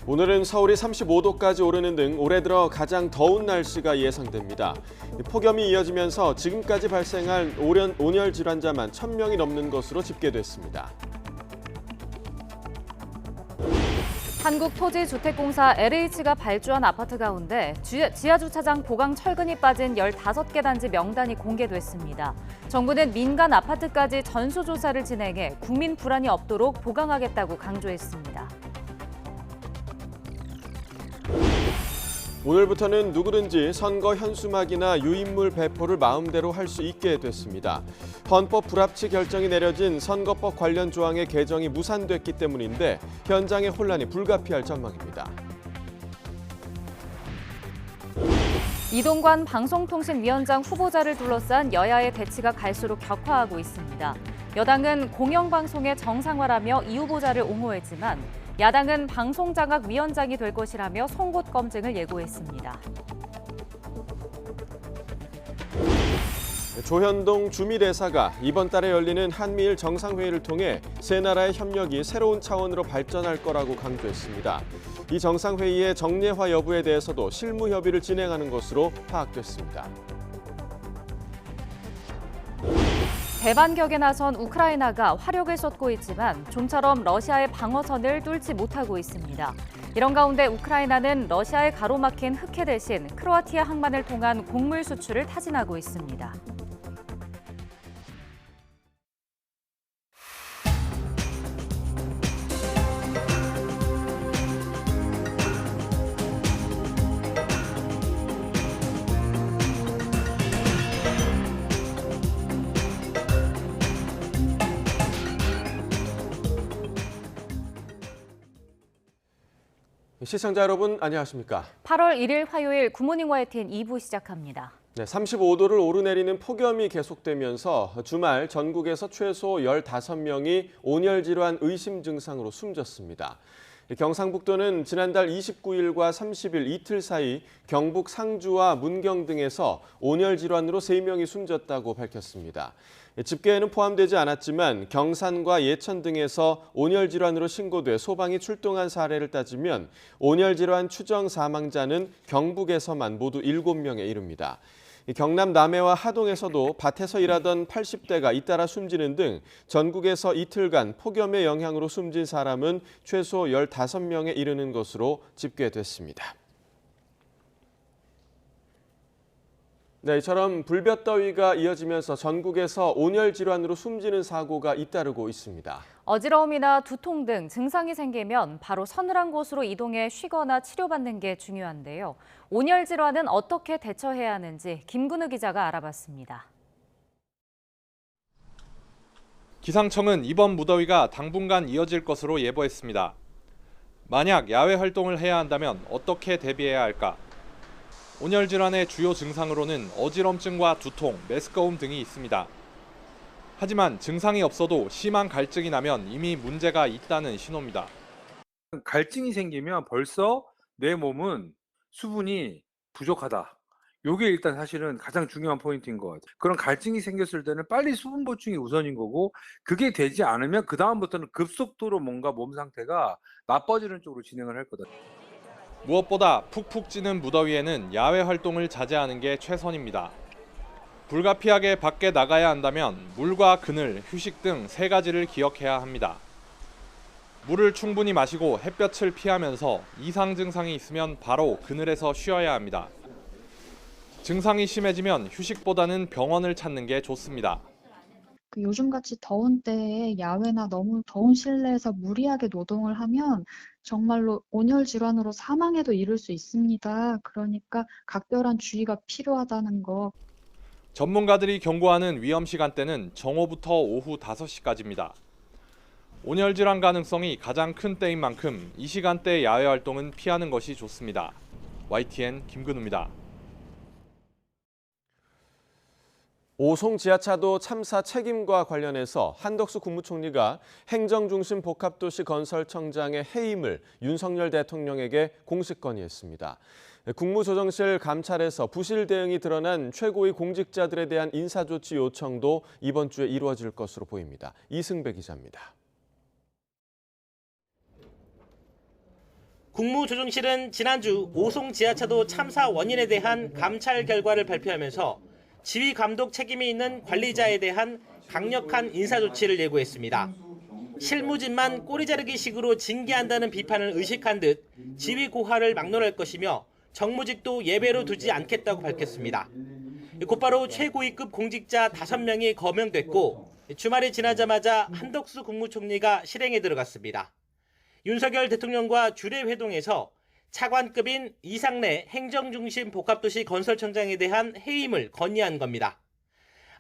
오늘은 서울이 35도까지 오르는 등 올해 들어 가장 더운 날씨가 예상됩니다. 폭염이 이어지면서 지금까지 발생한 온열 질환자만 1,000명이 넘는 것으로 집계됐습니다. 한국토지주택공사 LH가 발주한 아파트 가운데 지하주차장 보강 철근이 빠진 15개 단지 명단이 공개됐습니다. 정부는 민간 아파트까지 전수조사를 진행해 국민 불안이 없도록 보강하겠다고 강조했습니다. 오늘부터는 누구든지 선거 현수막이나 유인물 배포를 마음대로 할 수 있게 됐습니다. 헌법 불합치 결정이 내려진 선거법 관련 조항의 개정이 무산됐기 때문인데 현장의 혼란이 불가피할 전망입니다. 이동관 방송통신위원장 후보자를 둘러싼 여야의 대치가 갈수록 격화하고 있습니다. 여당은 공영방송의 정상화라며 이 후보자를 옹호했지만 야당은 방송장악위원장이 될 것이라며 송곳 검증을 예고했습니다. 조현동 주미대사가 이번 달에 열리는 한미일 정상회의를 통해 세 나라의 협력이 새로운 차원으로 발전할 거라고 강조했습니다. 이 정상회의의 정례화 여부에 대해서도 실무 협의를 진행하는 것으로 파악됐습니다. 대반격에 나선 우크라이나가 화력을 쏟고 있지만 좀처럼 러시아의 방어선을 뚫지 못하고 있습니다. 이런 가운데 우크라이나는 러시아에 가로막힌 흑해 대신 크로아티아 항만을 통한 곡물 수출을 타진하고 있습니다. 시청자 여러분 안녕하십니까? 8월 1일 화요일 굿모닝 YTN 2부 시작합니다. 네, 35도를 오르내리는 폭염이 계속되면서 주말 전국에서 최소 15명이 온열 질환 의심 증상으로 숨졌습니다. 경상북도는 지난달 29일과 30일 이틀 사이 경북 상주와 문경 등에서 온열 질환으로 3명이 숨졌다고 밝혔습니다. 집계에는 포함되지 않았지만 경산과 예천 등에서 온열 질환으로 신고돼 소방이 출동한 사례를 따지면 온열 질환 추정 사망자는 경북에서만 모두 7명에 이릅니다. 경남 남해와 하동에서도 밭에서 일하던 80대가 잇따라 숨지는 등 전국에서 이틀간 폭염의 영향으로 숨진 사람은 최소 15명에 이르는 것으로 집계됐습니다. 네, 이처럼 불볕더위가 이어지면서 전국에서 온열 질환으로 숨지는 사고가 잇따르고 있습니다. 어지러움이나 두통 등 증상이 생기면 바로 서늘한 곳으로 이동해 쉬거나 치료받는 게 중요한데요. 온열 질환은 어떻게 대처해야 하는지 김근우 기자가 알아봤습니다. 기상청은 이번 무더위가 당분간 이어질 것으로 예보했습니다. 만약 야외 활동을 해야 한다면 어떻게 대비해야 할까? 온열 질환의 주요 증상으로는 어지럼증과 두통, 메스꺼움 등이 있습니다. 하지만 증상이 없어도 심한 갈증이 나면 이미 문제가 있다는 신호입니다. 갈증이 생기면 벌써 내 몸은 수분이 부족하다. 이게 일단 사실은 가장 중요한 포인트인 것 같아요. 그런 갈증이 생겼을 때는 빨리 수분 보충이 우선인 거고 그게 되지 않으면 그다음부터는 급속도로 뭔가 몸 상태가 나빠지는 쪽으로 진행을 할 거다. 무엇보다 푹푹 찌는 무더위에는 야외 활동을 자제하는 게 최선입니다. 불가피하게 밖에 나가야 한다면 물과 그늘, 휴식 등 3가지를 기억해야 합니다. 물을 충분히 마시고 햇볕을 피하면서 이상 증상이 있으면 바로 그늘에서 쉬어야 합니다. 증상이 심해지면 휴식보다는 병원을 찾는 게 좋습니다. 요즘같이 더운 때에 야외나 너무 더운 실내에서 무리하게 노동을 하면 정말로 온열 질환으로 사망에도 이를 수 있습니다. 그러니까 각별한 주의가 필요하다는 거. 전문가들이 경고하는 위험 시간대는 정오부터 오후 5시까지입니다. 온열 질환 가능성이 가장 큰 때인 만큼 이 시간대 야외 활동은 피하는 것이 좋습니다. YTN 김근우입니다. 오송 지하차도 참사 책임과 관련해서 한덕수 국무총리가 행정중심 복합도시 건설청장의 해임을 윤석열 대통령에게 공식 건의했습니다. 국무조정실 감찰에서 부실 대응이 드러난 최고위 공직자들에 대한 인사조치 요청도 이번 주에 이루어질 것으로 보입니다. 2승배 기자입니다. 국무조정실은 지난주 오송 지하차도 참사 원인에 대한 감찰 결과를 발표하면서 지휘 감독 책임이 있는 관리자에 대한 강력한 인사 조치를 예고했습니다. 실무진만 꼬리 자르기식으로 징계한다는 비판을 의식한 듯 지휘 고하를 막론할 것이며 정무직도 예외로 두지 않겠다고 밝혔습니다. 곧바로 최고위급 공직자 5명이 거명됐고 주말이 지나자마자 한덕수 국무총리가 실행에 들어갔습니다. 윤석열 대통령과 주례회동에서 차관급인 이상래 행정중심 복합도시 건설청장에 대한 해임을 건의한 겁니다.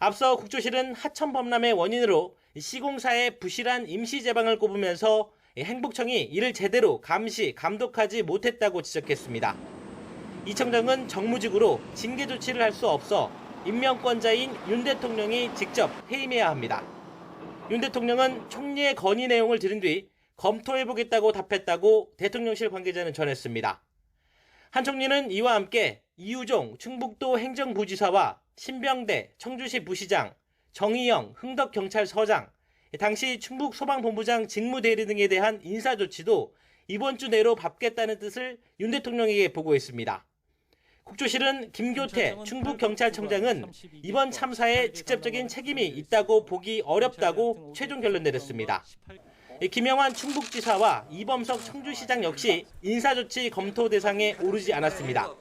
앞서 국조실은 하천범람의 원인으로 시공사의 부실한 임시제방을 꼽으면서 행복청이 이를 제대로 감시, 감독하지 못했다고 지적했습니다. 이 청장은 정무직으로 징계 조치를 할 수 없어 임명권자인 윤 대통령이 직접 해임해야 합니다. 윤 대통령은 총리의 건의 내용을 들은 뒤 검토해보겠다고 답했다고 대통령실 관계자는 전했습니다. 한 총리는 이와 함께 이우종 충북도 행정부지사와 신병대 청주시 부시장, 정의영 흥덕경찰서장, 당시 충북소방본부장 직무대리 등에 대한 인사조치도 이번 주 내로 밟겠다는 뜻을 윤 대통령에게 보고했습니다. 국조실은 김교태 충북경찰청장은 이번 참사에 직접적인 책임이 있다고 보기 어렵다고 최종 결론 내렸습니다. 김영환 충북지사와 이범석 청주시장 역시 인사조치 검토 대상에 오르지 않았습니다.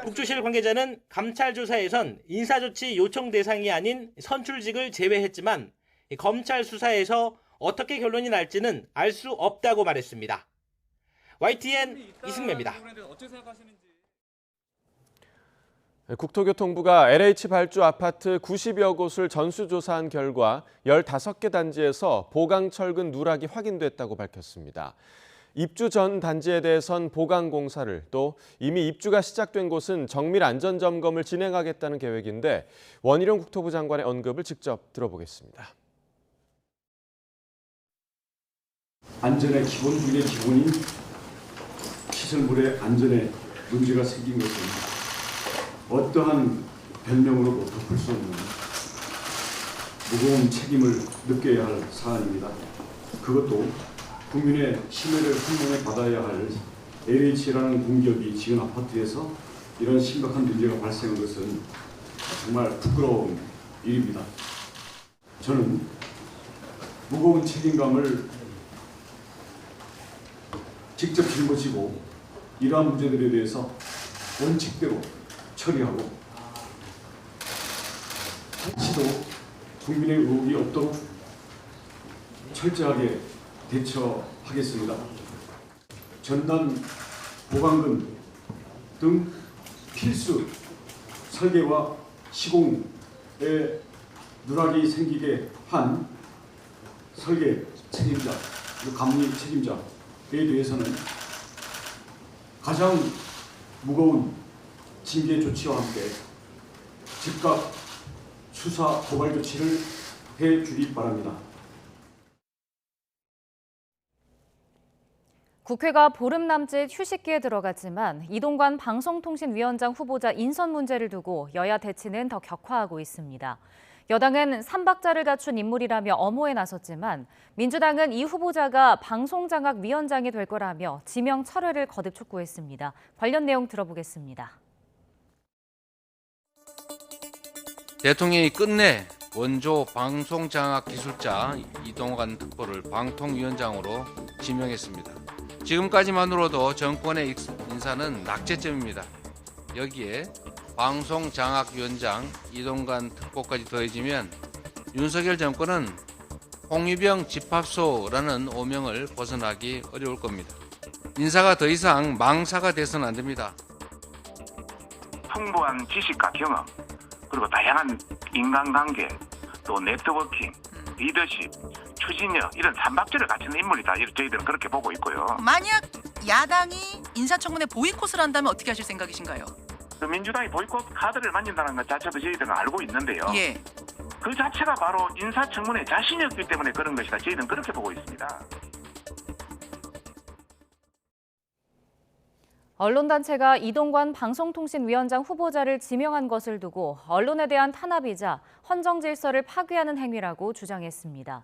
국조실 관계자는 감찰 조사에선 인사조치 요청 대상이 아닌 선출직을 제외했지만 검찰 수사에서 어떻게 결론이 날지는 알 수 없다고 말했습니다. YTN 이승매입니다. 국토교통부가 LH 발주 아파트 90여 곳을 전수조사한 결과 15개 단지에서 보강철근 누락이 확인됐다고 밝혔습니다. 입주 전 단지에 대해선 보강 공사를 또 이미 입주가 시작된 곳은 정밀 안전 점검을 진행하겠다는 계획인데 원희룡 국토부 장관의 언급을 직접 들어보겠습니다. 안전의 기본 중의 기본인 시설물의 안전에 문제가 생긴 것은 어떠한 변명으로도 덮을 수 없는 무거운 책임을 느껴야 할 사안입니다. 그것도 국민의 신뢰를 한몸에 받아야 할 LH라는 공기업이 지은 아파트에서 이런 심각한 문제가 발생한 것은 정말 부끄러운 일입니다. 저는 무거운 책임감을 직접 짊어지고 이러한 문제들에 대해서 원칙대로 처리하고 한치도 국민의 의혹이 없도록 철저하게 대처하겠습니다. 전단, 보강근 등 필수 설계와 시공에 누락이 생기게 한 설계 책임자, 감리 책임자에 대해서는 가장 무거운 징계 조치와 함께 즉각 수사 고발 조치를 해주기 바랍니다. 국회가 보름 남짓 휴식기에 들어갔지만 이동관 방송통신위원장 후보자 인선 문제를 두고 여야 대치는 더 격화하고 있습니다. 여당은 삼박자를 갖춘 인물이라며 엄호에 나섰지만 민주당은 이 후보자가 방송장악위원장이 될 거라며 지명 철회를 거듭 촉구했습니다. 관련 내용 들어보겠습니다. 대통령이 끝내 원조 방송장악기술자 이동관 특보를 방통위원장으로 지명했습니다. 지금까지만으로도 정권의 인사는 낙제점입니다. 여기에 방송장악위원장 이동관 특보까지 더해지면 윤석열 정권은 홍위병 집합소라는 오명을 벗어나기 어려울 겁니다. 인사가 더 이상 망사가 돼서는 안 됩니다. 풍부한 지식과 경험, 그리고 다양한 인간관계, 또 네트워킹, 리더십, 추진력 이런 삼박자를 갖춘 인물이다. 저희들은 그렇게 보고 있고요. 만약 야당이 인사청문회 보이콧을 한다면 어떻게 하실 생각이신가요? 민주당이 보이콧 카드를 만진다는 것 자체도 저희들은 알고 있는데요. 예. 그 자체가 바로 인사청문회에 자신이 없기 때문에 그런 것이다. 저희들은 그렇게 보고 있습니다. 언론단체가 이동관 방송통신위원장 후보자를 지명한 것을 두고 언론에 대한 탄압이자 헌정 질서를 파괴하는 행위라고 주장했습니다.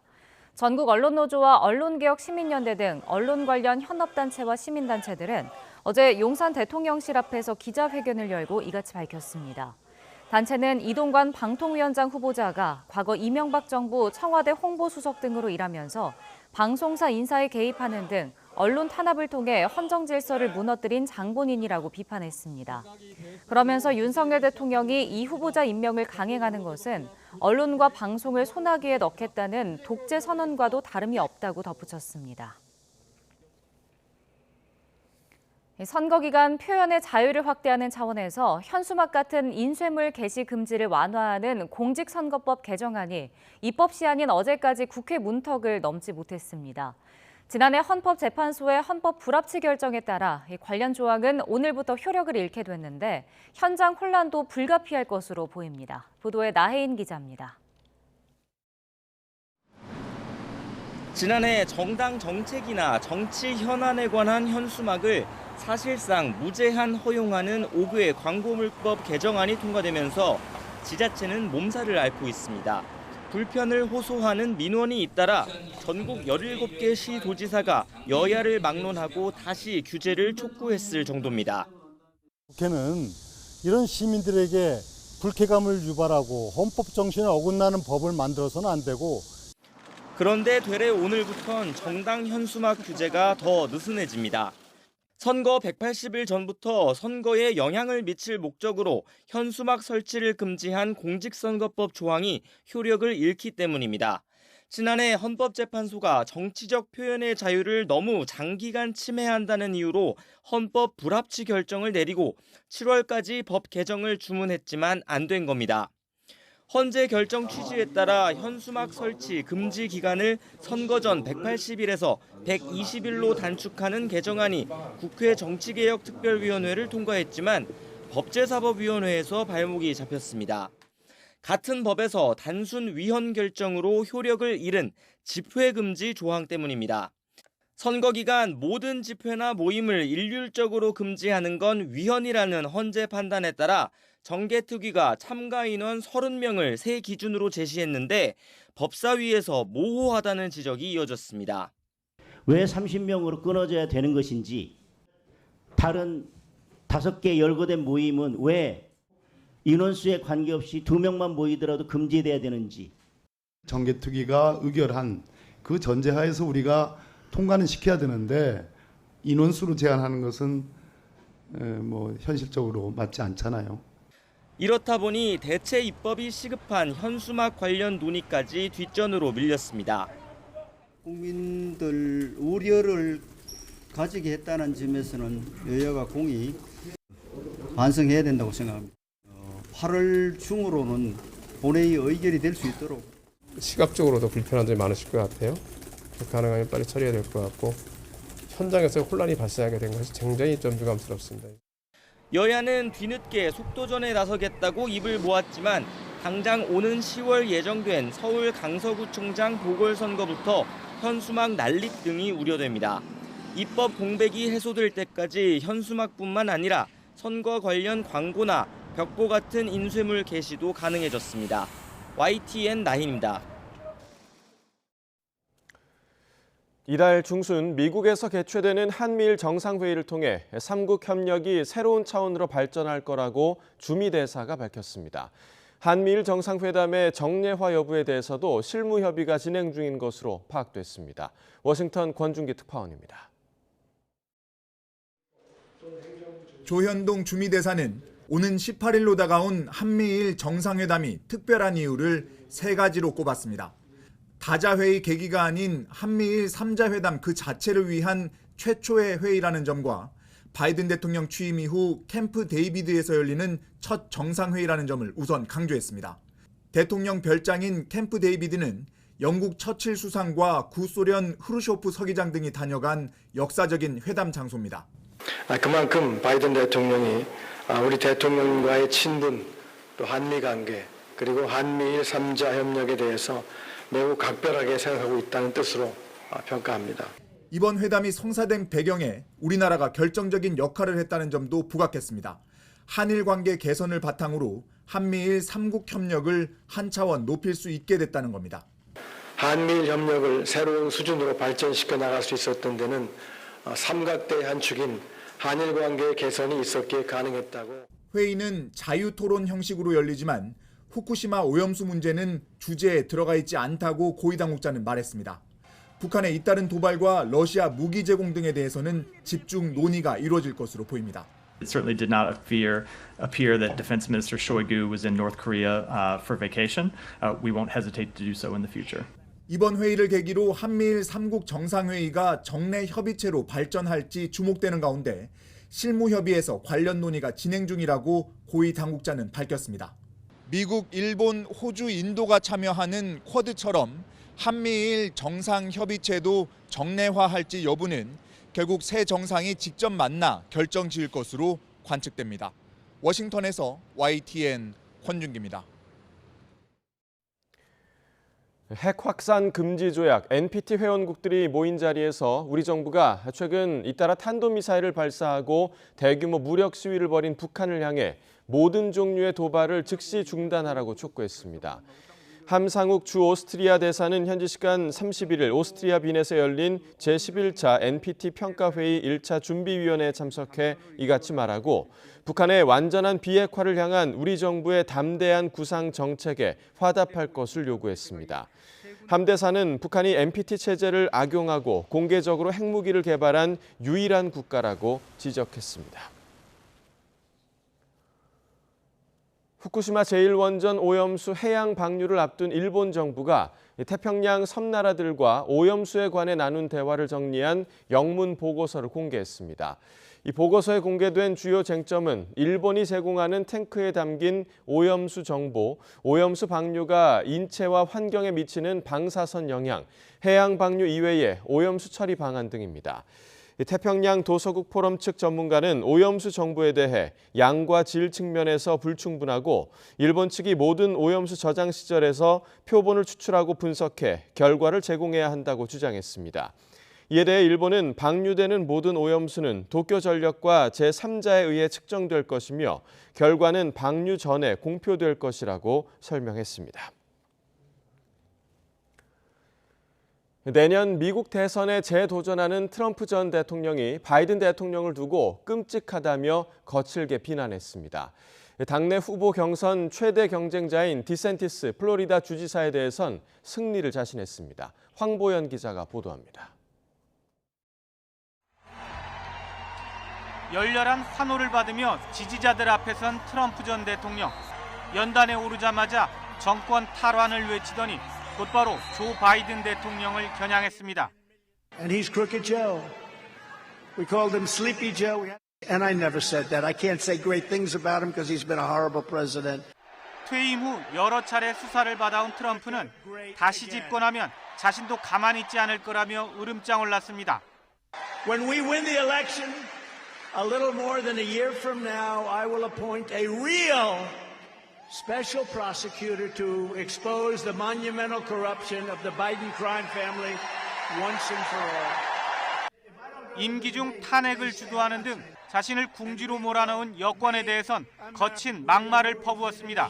전국 언론노조와 언론개혁시민연대 등 언론 관련 현업단체와 시민단체들은 어제 용산 대통령실 앞에서 기자회견을 열고 이같이 밝혔습니다. 단체는 이동관 방통위원장 후보자가 과거 이명박 정부 청와대 홍보수석 등으로 일하면서 방송사 인사에 개입하는 등 언론 탄압을 통해 헌정 질서를 무너뜨린 장본인이라고 비판했습니다. 그러면서 윤석열 대통령이 이 후보자 임명을 강행하는 것은 언론과 방송을 소나기에 넣겠다는 독재 선언과도 다름이 없다고 덧붙였습니다. 선거 기간 표현의 자유를 확대하는 차원에서 현수막 같은 인쇄물 게시 금지를 완화하는 공직선거법 개정안이 입법 시한인 어제까지 국회 문턱을 넘지 못했습니다. 지난해 헌법재판소의 헌법 불합치 결정에 따라 관련 조항은 오늘부터 효력을 잃게 됐는데 현장 혼란도 불가피할 것으로 보입니다. 보도에 나혜인 기자입니다. 지난해 정당 정책이나 정치 현안에 관한 현수막을 사실상 무제한 허용하는 5개 광고물법 개정안이 통과되면서 지자체는 몸살을 앓고 있습니다. 불편을 호소하는 민원이 잇따라 전국 17개 시도지사가 여야를 막론하고 다시 규제를 촉구했을 정도입니다. 국회는 이런 시민들에게 불쾌감을 유발하고 헌법 정신에 어긋나는 법을 만들어서는 안 되고, 그런데 되레 오늘부턴 정당 현수막 규제가 더 느슨해집니다. 선거 180일 전부터 선거에 영향을 미칠 목적으로 현수막 설치를 금지한 공직선거법 조항이 효력을 잃기 때문입니다. 지난해 헌법재판소가 정치적 표현의 자유를 너무 장기간 침해한다는 이유로 헌법 불합치 결정을 내리고 7월까지 법 개정을 주문했지만 안 된 겁니다. 헌재 결정 취지에 따라 현수막 설치 금지 기간을 선거 전 180일에서 120일로 단축하는 개정안이 국회 정치개혁특별위원회를 통과했지만 법제사법위원회에서 발목이 잡혔습니다. 같은 법에서 단순 위헌 결정으로 효력을 잃은 집회금지 조항 때문입니다. 선거 기간 모든 집회나 모임을 일률적으로 금지하는 건 위헌이라는 헌재 판단에 따라 정개특위가 참가 인원 30명을 새 기준으로 제시했는데 법사위에서 모호하다는 지적이 이어졌습니다. 왜 30명으로 끊어져야 되는 것인지, 다른 5개 열거된 모임은 왜 인원수에 관계없이 2명만 모이더라도 금지돼야 되는지. 정개특위가 의결한 그 전제하에서 우리가 통과는 시켜야 되는데 인원수로 제한하는 것은 현실적으로 맞지 않잖아요. 이렇다 보니 대체 입법이 시급한 현수막 관련 논의까지 뒷전으로 밀렸습니다. 국민들 우려를 가지게 했다는 점에서는 여야가 공히 반성해야 된다고 생각합니다. 8월 중으로는 본회의 의결이 될 수 있도록. 시각적으로도 불편한 점이 많으실 것 같아요. 가능하면 빨리 처리해야 될 것 같고, 현장에서 혼란이 발생하게 된 것이 굉장히 좀 유감스럽습니다. 여야는 뒤늦게 속도전에 나서겠다고 입을 모았지만 당장 오는 10월 예정된 서울 강서구청장 보궐선거부터 현수막 난립 등이 우려됩니다. 입법 공백이 해소될 때까지 현수막뿐만 아니라 선거 관련 광고나 벽보 같은 인쇄물 게시도 가능해졌습니다. YTN 나힌입니다. 이달 중순 미국에서 개최되는 한미일 정상회의를 통해 3국 협력이 새로운 차원으로 발전할 거라고 주미 대사가 밝혔습니다. 한미일 정상회담의 정례화 여부에 대해서도 실무 협의가 진행 중인 것으로 파악됐습니다. 워싱턴 권준기 특파원입니다. 조현동 주미 대사는 오는 18일로 다가온 한미일 정상회담이 특별한 이유를 3가지로 꼽았습니다. 다자회의 계기가 아닌 한미일 3자 회담 그 자체를 위한 최초의 회의라는 점과 바이든 대통령 취임 이후 캠프 데이비드에서 열리는 첫 정상회의라는 점을 우선 강조했습니다. 대통령 별장인 캠프 데이비드는 영국 처칠 수상과 구소련 흐루쇼프 서기장 등이 다녀간 역사적인 회담 장소입니다. 그만큼 바이든 대통령이 우리 대통령과의 친분, 또 한미 관계, 그리고 한미일 3자 협력에 대해서 매우 각별하게 생각하고 있다는 뜻으로 평가합니다. 이번 회담이 성사된 배경에 우리나라가 결정적인 역할을 했다는 점도 부각했습니다. 한일 관계 개선을 바탕으로 한미일 3국 협력을 한 차원 높일 수 있게 됐다는 겁니다. 한미일 협력을 새로운 수준으로 발전시켜 나갈 수 있었던 데는 삼각대의 한 축인 한일 관계의 개선이 있었기에 가능했다고. 회의는 자유토론 형식으로 열리지만 후쿠시마 오염수 문제는 주제에 들어가 있지 않다고 고위 당국자는 말했습니다. 북한의 잇따른 도발과 러시아 무기 제공 등에 대해서는 집중 논의가 이루어질 것으로 보입니다. It certainly did not appear that Defense Minister Shoigu was in North Korea for vacation. We won't hesitate to do so in the future. 이번 회의를 계기로 한미일 3국 정상회의가 정례 협의체로 발전할지 주목되는 가운데 실무협의에서 관련 논의가 진행 중이라고 고위 당국자는 밝혔습니다. 미국, 일본, 호주, 인도가 참여하는 쿼드처럼 한미일 정상협의체도 정례화할지 여부는 결국 새 정상이 직접 만나 결정 지을 것으로 관측됩니다. 워싱턴에서 YTN 권준기입니다. 핵 확산 금지 조약 NPT 회원국들이 모인 자리에서 우리 정부가 최근 잇따라 탄도미사일을 발사하고 대규모 무력 시위를 벌인 북한을 향해 모든 종류의 도발을 즉시 중단하라고 촉구했습니다. 함상욱 주 오스트리아 대사는 현지 시간 31일 오스트리아 빈에서 열린 제11차 NPT 평가회의 1차 준비위원회에 참석해 이같이 말하고 북한의 완전한 비핵화를 향한 우리 정부의 담대한 구상 정책에 화답할 것을 요구했습니다. 함 대사는 북한이 NPT 체제를 악용하고 공개적으로 핵무기를 개발한 유일한 국가라고 지적했습니다. 후쿠시마 제1원전 오염수 해양 방류를 앞둔 일본 정부가 태평양 섬나라들과 오염수에 관해 나눈 대화를 정리한 영문 보고서를 공개했습니다. 이 보고서에 공개된 주요 쟁점은 일본이 제공하는 탱크에 담긴 오염수 정보, 오염수 방류가 인체와 환경에 미치는 방사선 영향, 해양 방류 이외의 오염수 처리 방안 등입니다. 태평양 도서국 포럼 측 전문가는 오염수 정보에 대해 양과 질 측면에서 불충분하고 일본 측이 모든 오염수 저장 시절에서 표본을 추출하고 분석해 결과를 제공해야 한다고 주장했습니다. 이에 대해 일본은 방류되는 모든 오염수는 도쿄전력과 제3자에 의해 측정될 것이며 결과는 방류 전에 공표될 것이라고 설명했습니다. 내년 미국 대선에 재도전하는 트럼프 전 대통령이 바이든 대통령을 두고 끔찍하다며 거칠게 비난했습니다. 당내 후보 경선 최대 경쟁자인 디센티스 플로리다 주지사에 대해선 승리를 자신했습니다. 황보연 기자가 보도합니다. 열렬한 환호를 받으며 지지자들 앞에 선 트럼프 전 대통령. 연단에 오르자마자 정권 탈환을 외치더니 곧바로 조 바이든 대통령을 겨냥했습니다. And he's Crooked Joe. We called him Sleepy Joe. And I never said that. I can't say great things about him because he's been a horrible president. 퇴임 후 여러 차례 수사를 받아온 트럼프는 다시 집권하면 자신도 가만히 있지 않을 거라며 으름장 올랐습니다. When we win the election, a little more than a year from now, I will appoint a real special prosecutor to expose the monumental corruption of the Biden crime family once and for all. 임기 중 탄핵을 주도하는 등 자신을 궁지로 몰아넣은 여권에 대해선 거친 막말을 퍼부었습니다.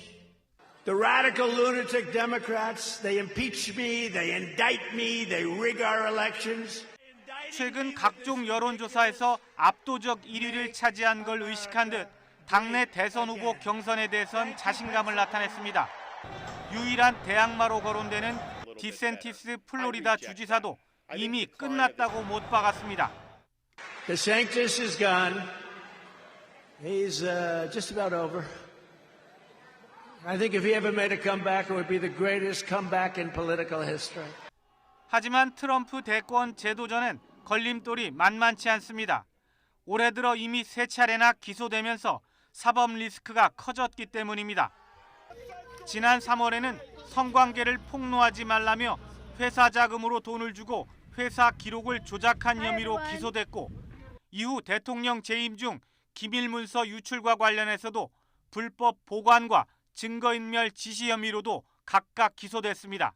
The radical lunatic Democrats, they impeach me, they indict me, they rig our elections. 최근 각종 여론조사에서 압도적 1위를 차지한 걸 의식한 듯 당내 대선 후보 경선에 대해선 자신감을 나타냈습니다. 유일한 대항마로 거론되는 디센티스 플로리다 주지사도 이미 끝났다고 못 박았습니다. DeSantis is gone. He's just about over. I think if he ever made a comeback, it would be the greatest comeback in political history. 하지만 트럼프 대권 재도전엔 걸림돌이 만만치 않습니다. 올해 들어 이미 3차례나 기소되면서 사법 리스크가 커졌기 때문입니다. 지난 3월에는 성관계를 폭로하지 말라며 회사 자금으로 돈을 주고 회사 기록을 조작한 혐의로 기소됐고 이후 대통령 재임 중 기밀 문서 유출과 관련해서도 불법 보관과 증거인멸 지시 혐의로도 각각 기소됐습니다.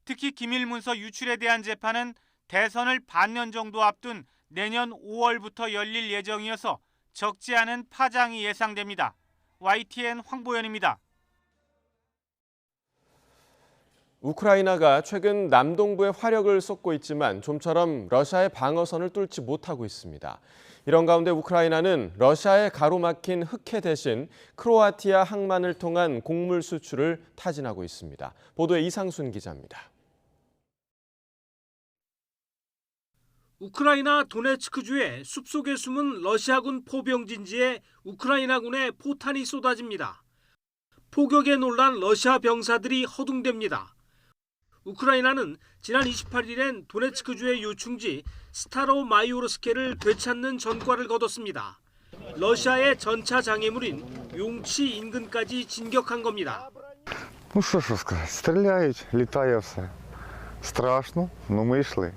특히 기밀 문서 유출에 대한 재판은 대선을 반년 정도 앞둔 내년 5월부터 열릴 예정이어서 적지 않은 파장이 예상됩니다. YTN 황보연입니다. 우크라이나가 최근 남동부에 화력을 쏟고 있지만 좀처럼 러시아의 방어선을 뚫지 못하고 있습니다. 이런 가운데 우크라이나는 러시아의 가로막힌 흑해 대신 크로아티아 항만을 통한 곡물 수출을 타진하고 있습니다. 보도에 이상순 기자입니다. 우크라이나 도네츠크주의 숲속에 숨은 러시아군 포병진지에 우크라이나군의 포탄이 쏟아집니다. 포격에 놀란 러시아 병사들이 허둥댑니다. 우크라이나는 지난 28일엔 도네츠크주의 요충지 스타로마이오르스케를 되찾는 전과를 거뒀습니다. 러시아의 전차 장애물인 용치 인근까지 진격한 겁니다. Ну що сказати, стріляють, літає все. Страшно, але ми йшли.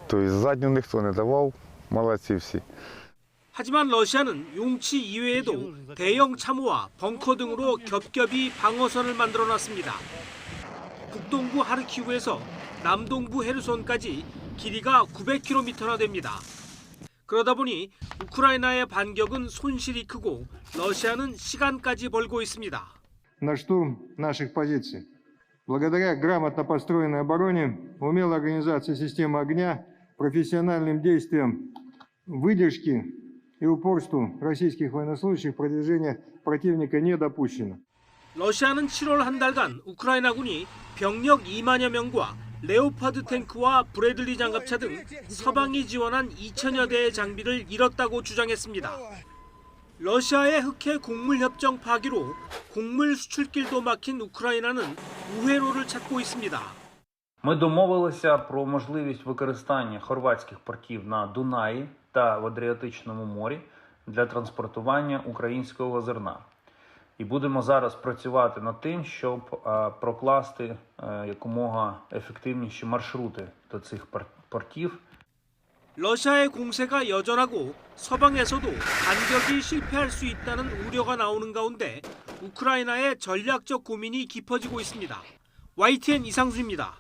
Тобто задню ніхто не давав, молодці всі. 하지만 러시아는 용치 이외에도 대형 참호와 벙커 등으로 겹겹이 방어선을 만들어놨습니다. 북동부 하르키우에서 남동부 헤르손까지 길이가 900km나 됩니다. 그러다 보니 우크라이나의 반격은 손실이 크고 러시아는 시간까지 벌고 있습니다. На штурм наших позиций. Благодаря грамотно построенной обороне, умелой организации системы огня, профессиональным действиям, выдержке и упорству российских военнослужащих продвижение противника не допущено. 러시아는 7월 한 달간 우크라이나군이 병력 2만여 명과 레오파드 탱크와 브래들리 장갑차 등 서방이 지원한 2천여 대의 장비를 잃었다고 주장했습니다. 러시아의 흑해 곡물협정 파기로 곡물 수출길도 막힌 우크라이나는 우회로를 찾고 있습니다. Ми домовилися про можливість використання хорватських портів на Дунаї та в Адріатичному морі для транспортування українського зерна. І будемо зараз працювати над тим, щоб прокласти якомога ефективніші маршрути до цих портів. 러시아의 공세가 여전하고 서방에서도 반격이 실패할 수 있다는 우려가 나오는 가운데 우크라이나의 전략적 고민이 깊어지고 있습니다. YTN 이상수입니다.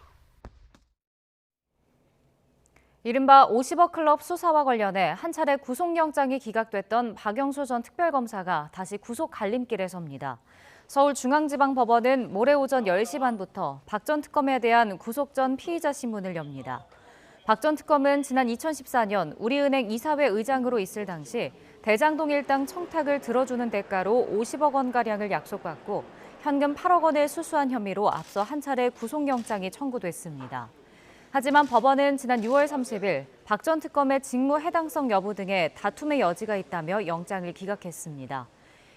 이른바 50억 클럽 수사와 관련해 한 차례 구속영장이 기각됐던 박영수 전 특별검사가 다시 구속 갈림길에 섭니다. 서울중앙지방법원은 모레 오전 10시 반부터 박 전 특검에 대한 구속 전 피의자 신문을 엽니다. 박 전 특검은 지난 2014년 우리은행 이사회 의장으로 있을 당시 대장동 일당 청탁을 들어주는 대가로 50억 원가량을 약속받고 현금 8억 원을 수수한 혐의로 앞서 한 차례 구속영장이 청구됐습니다. 하지만 법원은 지난 6월 30일 박 전 특검의 직무 해당성 여부 등의 다툼의 여지가 있다며 영장을 기각했습니다.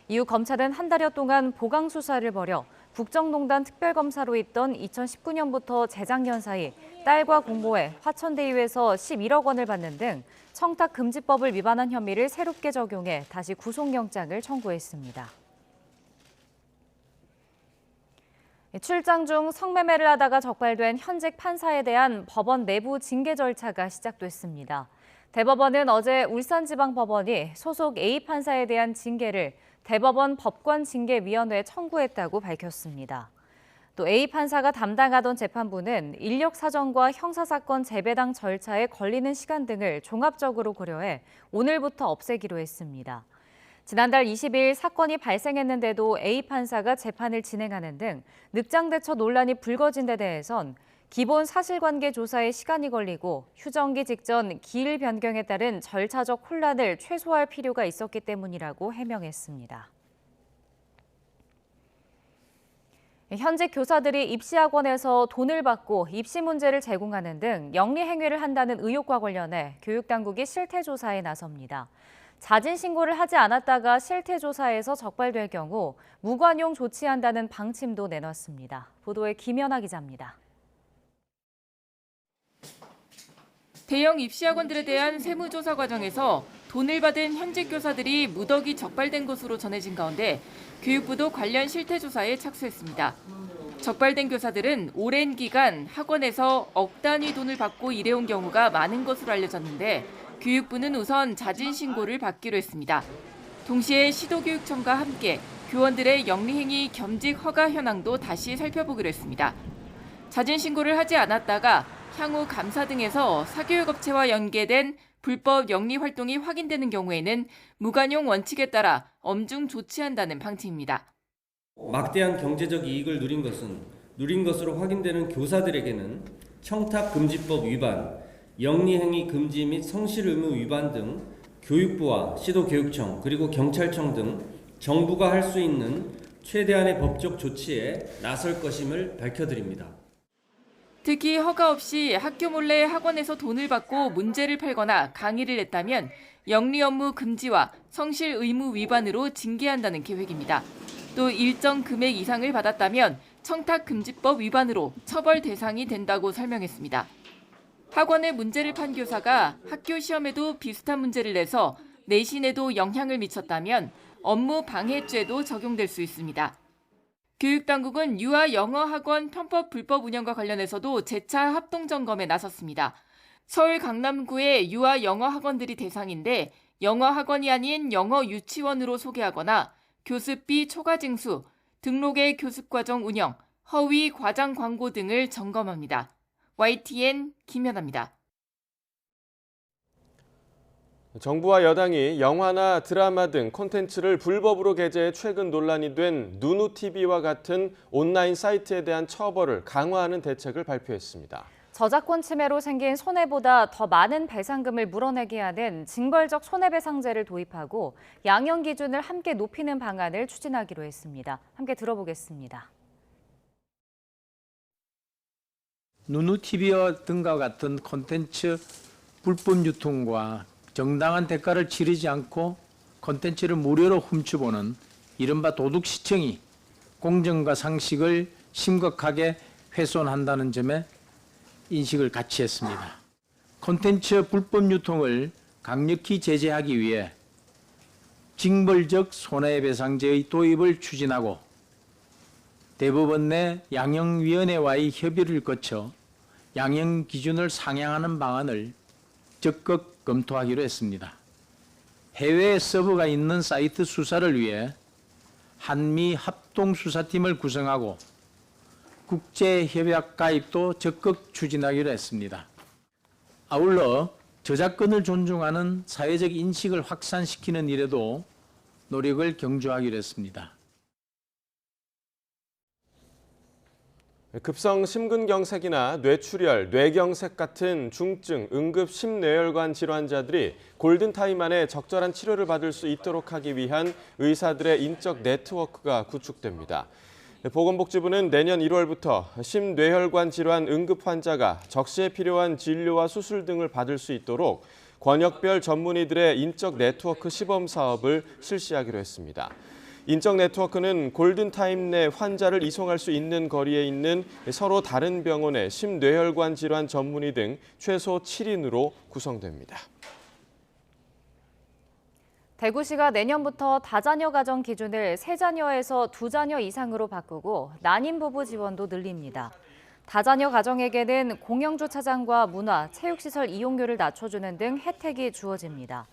이후 검찰은 한 달여 동안 보강 수사를 벌여 국정농단 특별검사로 있던 2019년부터 재작년 사이 딸과 공모해 화천대유에서 11억 원을 받는 등 청탁금지법을 위반한 혐의를 새롭게 적용해 다시 구속영장을 청구했습니다. 출장 중 성매매를 하다가 적발된 현직 판사에 대한 법원 내부 징계 절차가 시작됐습니다. 대법원은 어제 울산지방법원이 소속 A 판사에 대한 징계를 대법원 법관징계위원회에 청구했다고 밝혔습니다. 또 A 판사가 담당하던 재판부는 인력 사정과 형사사건 재배당 절차에 걸리는 시간 등을 종합적으로 고려해 오늘부터 없애기로 했습니다. 지난달 20일 사건이 발생했는데도 A 판사가 재판을 진행하는 등 늑장대처 논란이 불거진 데 대해선 기본 사실관계 조사에 시간이 걸리고 휴정기 직전 기일 변경에 따른 절차적 혼란을 최소화할 필요가 있었기 때문이라고 해명했습니다. 현직 교사들이 입시학원에서 돈을 받고 입시 문제를 제공하는 등 영리 행위를 한다는 의혹과 관련해 교육당국이 실태조사에 나섭니다. 자진 신고를 하지 않았다가 실태조사에서 적발될 경우 무관용 조치한다는 방침도 내놨습니다. 보도에 김연아 기자입니다. 대형 입시학원들에 대한 세무조사 과정에서 돈을 받은 현직 교사들이 무더기 적발된 것으로 전해진 가운데 교육부도 관련 실태조사에 착수했습니다. 적발된 교사들은 오랜 기간 학원에서 억 단위 돈을 받고 일해온 경우가 많은 것으로 알려졌는데 교육부는 우선 자진 신고를 받기로 했습니다. 동시에 시도교육청과 함께 교원들의 영리행위 겸직 허가 현황도 다시 살펴보기로 했습니다. 자진 신고를 하지 않았다가 향후 감사 등에서 사교육업체와 연계된 불법 영리 활동이 확인되는 경우에는 무관용 원칙에 따라 엄중 조치한다는 방침입니다. 막대한 경제적 이익을 누린 것은 누린 것으로 확인되는 교사들에게는 청탁금지법 위반, 영리행위 금지 및 성실의무 위반 등 교육부와 시도교육청 그리고 경찰청 등 정부가 할 수 있는 최대한의 법적 조치에 나설 것임을 밝혀드립니다. 특히 허가 없이 학교 몰래 학원에서 돈을 받고 문제를 팔거나 강의를 냈다면 영리 업무 금지와 성실 의무 위반으로 징계한다는 계획입니다. 또 일정 금액 이상을 받았다면 청탁금지법 위반으로 처벌 대상이 된다고 설명했습니다. 학원에 문제를 판 교사가 학교 시험에도 비슷한 문제를 내서 내신에도 영향을 미쳤다면 업무 방해죄도 적용될 수 있습니다. 교육당국은 유아 영어학원 편법 불법 운영과 관련해서도 재차 합동점검에 나섰습니다. 서울 강남구의 유아 영어학원들이 대상인데 영어학원이 아닌 영어 유치원으로 소개하거나 교습비 초과 징수, 등록의 교습과정 운영, 허위 과장 광고 등을 점검합니다. YTN 김연아입니다. 정부와 여당이 영화나 드라마 등 콘텐츠를 불법으로 게재해 최근 논란이 된 누누TV와 같은 온라인 사이트에 대한 처벌을 강화하는 대책을 발표했습니다. 저작권 침해로 생긴 손해보다 더 많은 배상금을 물어내게 하는 징벌적 손해배상제를 도입하고 양형 기준을 함께 높이는 방안을 추진하기로 했습니다. 함께 들어보겠습니다. 누누TV와 등과 같은 콘텐츠 불법 유통과 정당한 대가를 치르지 않고 콘텐츠를 무료로 훔쳐보는 이른바 도둑시청이 공정과 상식을 심각하게 훼손한다는 점에 인식을 같이 했습니다. 콘텐츠 불법 유통을 강력히 제재하기 위해 징벌적 손해배상제의 도입을 추진하고 대법원 내 양형위원회와의 협의를 거쳐 양형 기준을 상향하는 방안을 적극 검토하기로 했습니다. 해외 서버가 있는 사이트 수사를 위해 한미 합동수사팀을 구성하고 국제협약 가입도 적극 추진하기로 했습니다. 아울러 저작권을 존중하는 사회적 인식을 확산시키는 일에도 노력을 경주하기로 했습니다. 급성 심근경색이나 뇌출혈, 뇌경색 같은 중증, 응급 심뇌혈관 질환자들이 골든타임 안에 적절한 치료를 받을 수 있도록 하기 위한 의사들의 인적 네트워크가 구축됩니다. 보건복지부는 내년 1월부터 심뇌혈관 질환 응급 환자가 적시에 필요한 진료와 수술 등을 받을 수 있도록 권역별 전문의들의 인적 네트워크 시범 사업을 실시하기로 했습니다. 인적 네트워크는 골든타임 내 환자를 이송할 수 있는 거리에 있는 서로 다른 병원의 심뇌혈관 질환 전문의 등 최소 7인으로 구성됩니다. 대구시가 내년부터 다자녀 가정 기준을 3자녀에서 2자녀 이상으로 바꾸고 난임 부부 지원도 늘립니다. 다자녀 가정에게는 공영주차장과 문화, 체육시설 이용료를 낮춰주는 등 혜택이 주어집니다.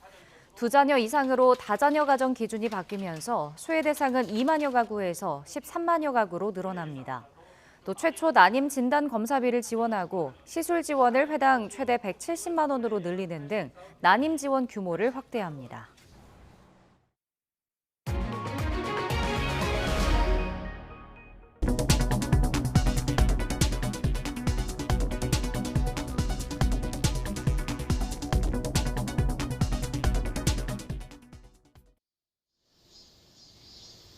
2자녀 이상으로 다자녀 가정 기준이 바뀌면서 수혜 대상은 2만여 가구에서 13만여 가구로 늘어납니다. 또 최초 난임 진단 검사비를 지원하고 시술 지원을 회당 최대 170만 원으로 늘리는 등 난임 지원 규모를 확대합니다.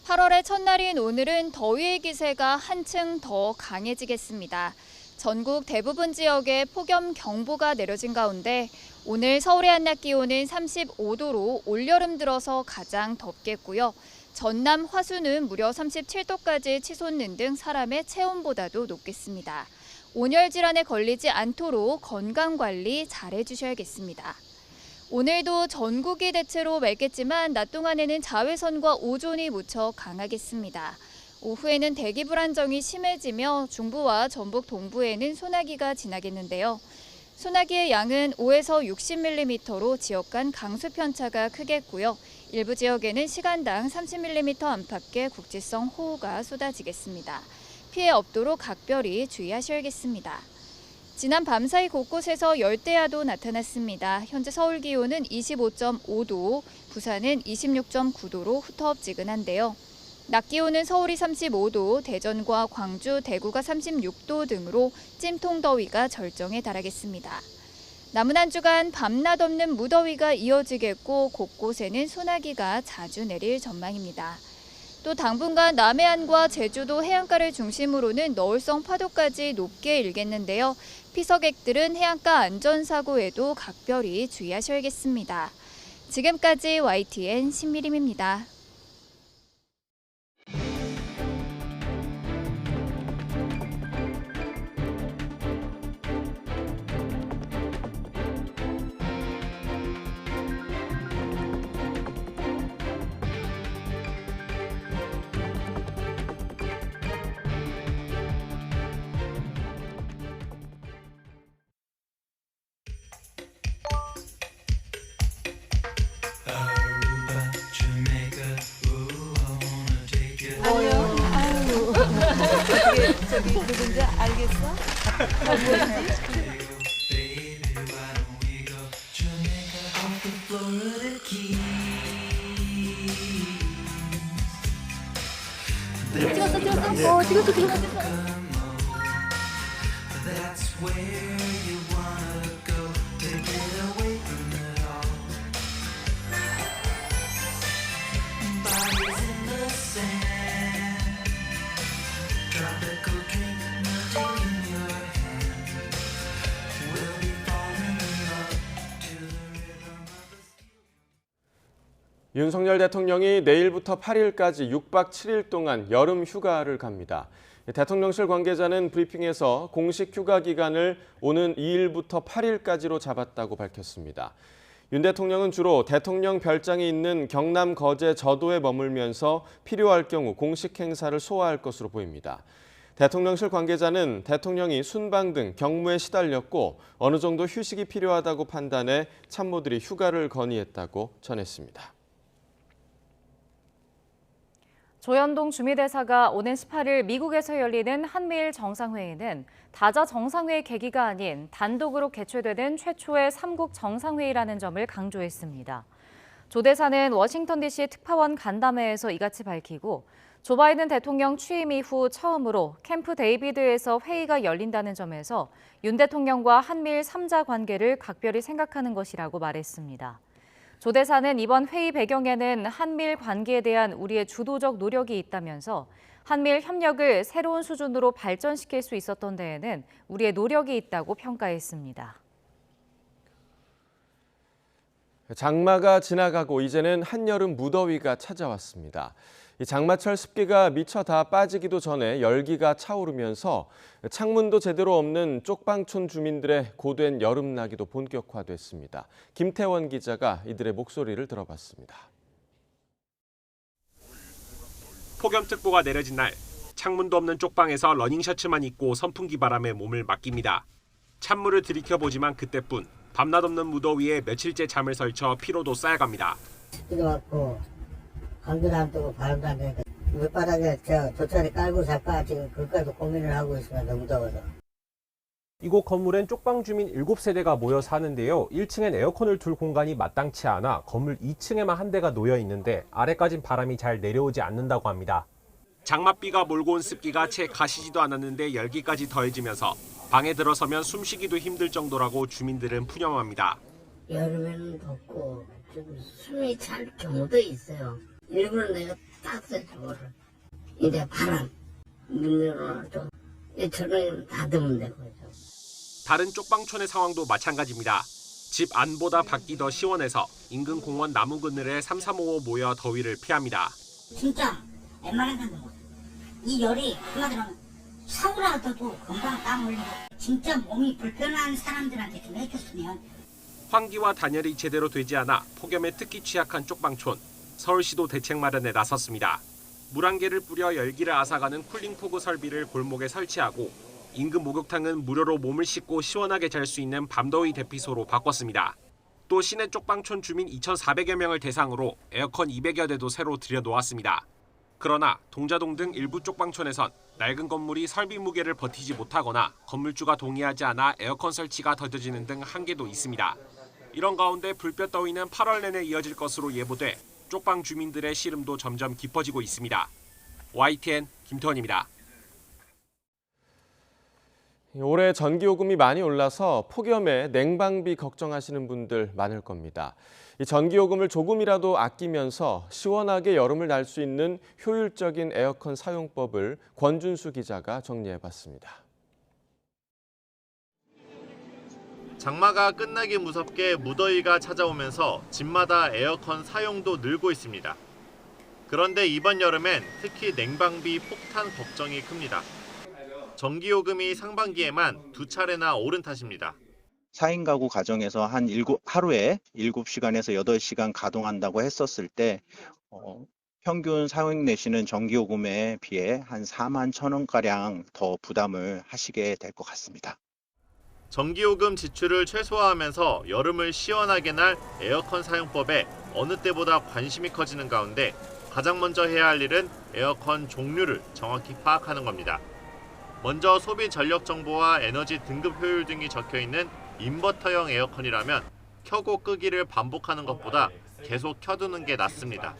(8월의) 첫날인 오늘은 더위의 기세가 한층 더 강해지겠습니다. 전국 대부분 지역에 폭염경보가 내려진 가운데 오늘 서울의 한낮 기온은 35도로 올여름 들어서 가장 덥겠고요. 전남 화수는 무려 37도까지 치솟는 등 사람의 체온보다도 높겠습니다. 온열 질환에 걸리지 않도록 건강관리 잘해주셔야겠습니다. 오늘도 전국이 대체로 맑겠지만 낮 동안에는 자외선과 오존이 무척 강하겠습니다. 오후에는 대기 불안정이 심해지며 중부와 전북 동부에는 소나기가 지나겠는데요. 소나기의 양은 5에서 60mm로 지역 간 강수 편차가 크겠고요. 일부 지역에는 시간당 30mm 안팎의 국지성 호우가 쏟아지겠습니다. 피해 없도록 각별히 주의하셔야겠습니다. 지난 밤사이 곳곳에서 열대야도 나타났습니다. 현재 서울 기온은 25.5도, 부산은 26.9도로 후텁지근한데요. 낮 기온은 서울이 35도, 대전과 광주, 대구가 36도 등으로 찜통 더위가 절정에 달하겠습니다. 남은 한 주간 밤낮 없는 무더위가 이어지겠고 곳곳에는 소나기가 자주 내릴 전망입니다. 또 당분간 남해안과 제주도 해안가를 중심으로는 너울성 파도까지 높게 일겠는데요. 피서객들은 해안가 안전사고에도 각별히 주의하셔야겠습니다. 지금까지 YTN 신미림입니다. 저기 누군지 알겠어? 찍었어. 윤석열 대통령이 내일부터 8일까지 6박 7일 동안 여름 휴가를 갑니다. 대통령실 관계자는 브리핑에서 공식 휴가 기간을 오는 2일부터 8일까지로 잡았다고 밝혔습니다. 윤 대통령은 주로 대통령 별장이 있는 경남 거제 저도에 머물면서 필요할 경우 공식 행사를 소화할 것으로 보입니다. 대통령실 관계자는 대통령이 순방 등 경무에 시달렸고 어느 정도 휴식이 필요하다고 판단해 참모들이 휴가를 건의했다고 전했습니다. 조현동 주미대사가 오는 18일 미국에서 열리는 한미일 정상회의는 다자 정상회의 계기가 아닌 단독으로 개최되는 최초의 3국 정상회의라는 점을 강조했습니다. 조 대사는 워싱턴 DC 특파원 간담회에서 이같이 밝히고 조 바이든 대통령 취임 이후 처음으로 캠프 데이비드에서 회의가 열린다는 점에서 윤 대통령과 한미일 3자 관계를 각별히 생각하는 것이라고 말했습니다. 조 대사는 이번 회의 배경에는 한미일 관계에 대한 우리의 주도적 노력이 있다면서 한미일 협력을 새로운 수준으로 발전시킬 수 있었던 데에는 우리의 노력이 있다고 평가했습니다. 장마가 지나가고 이제는 한여름 무더위가 찾아왔습니다. 이 장마철 습기가 미처 다 빠지기도 전에 열기가 차오르면서 창문도 제대로 없는 쪽방촌 주민들의 고된 여름나기도 본격화됐습니다. 김태원 기자가 이들의 목소리를 들어봤습니다. 폭염특보가 내려진 날, 창문도 없는 쪽방에서 러닝셔츠만 입고 선풍기 바람에 몸을 맡깁니다. 찬물을 들이켜보지만 그때뿐 밤낮 없는 무더위에 며칠째 잠을 설쳐 피로도 쌓여갑니다. 습기도 많고 감기도 안 뜨고 바람도 안 되니까 밑바닥에 돗자리 깔고 잘까 지금 그것까지도 고민을 하고 있으면 너무 더워서. 이곳 건물엔 쪽방 주민 7세대가 모여 사는데요. 1층엔 에어컨을 둘 공간이 마땅치 않아 건물 2층에만 한 대가 놓여 있는데 아래까진 바람이 잘 내려오지 않는다고 합니다. 장맛비가 몰고 온 습기가 채 가시지도 않았는데 열기까지 더해지면서 방에 들어서면 숨쉬기도 힘들 정도라고 주민들은 푸념합니다. 여름에는 덥고 좀 숨이 찰 경우도 있어요. 일부러 내가 땄어요, 저거를. 이제 바람, 문 열어놔도 저는 닫으면 되고요. 다른 쪽방촌의 상황도 마찬가지입니다. 집 안보다 밖이 더 시원해서 인근 공원 나무 그늘에 3355 모여 더위를 피합니다. 진짜 웬만한 이 열이 한마디로 샤워라도 금방 땀 흘리고 진짜 몸이 불편한 사람들한테 좀 해줬으면. 환기와 단열이 제대로 되지 않아 폭염에 특히 취약한 쪽방촌. 서울시도 대책 마련에 나섰습니다. 물안개를 뿌려 열기를 앗아가는 쿨링포그 설비를 골목에 설치하고 인근 목욕탕은 무료로 몸을 씻고 시원하게 잘 수 있는 밤더위 대피소로 바꿨습니다. 또 시내 쪽방촌 주민 2,400여 명을 대상으로 에어컨 200여 대도 새로 들여놓았습니다. 그러나 동자동 등 일부 쪽방촌에선 낡은 건물이 설비 무게를 버티지 못하거나 건물주가 동의하지 않아 에어컨 설치가 더뎌지는 등 한계도 있습니다. 이런 가운데 불볕 더위는 8월 내내 이어질 것으로 예보돼 쪽방 주민들의 시름도 점점 깊어지고 있습니다. YTN 김태원입니다. 올해 전기요금이 많이 올라서 폭염에 냉방비 걱정하시는 분들 많을 겁니다. 이 전기요금을 조금이라도 아끼면서 시원하게 여름을 날 수 있는 효율적인 에어컨 사용법을 권준수 기자가 정리해봤습니다. 장마가 끝나기 무섭게 무더위가 찾아오면서 집마다 에어컨 사용도 늘고 있습니다. 그런데 이번 여름엔 특히 냉방비 폭탄 걱정이 큽니다. 전기요금이 상반기에만 2차례나 오른 탓입니다. 4인 가구 가정에서 하루에 7시간에서 8시간 가동한다고 했었을 때 평균 사용 내시는 전기요금에 비해 한 4만 1,000원가량 더 부담을 하시게 될 것 같습니다. 전기요금 지출을 최소화하면서 여름을 시원하게 날 에어컨 사용법에 어느 때보다 관심이 커지는 가운데 가장 먼저 해야 할 일은 에어컨 종류를 정확히 파악하는 겁니다. 먼저 소비 전력 정보와 에너지 등급 효율 등이 적혀있는 인버터형 에어컨이라면 켜고 끄기를 반복하는 것보다 계속 켜두는 게 낫습니다.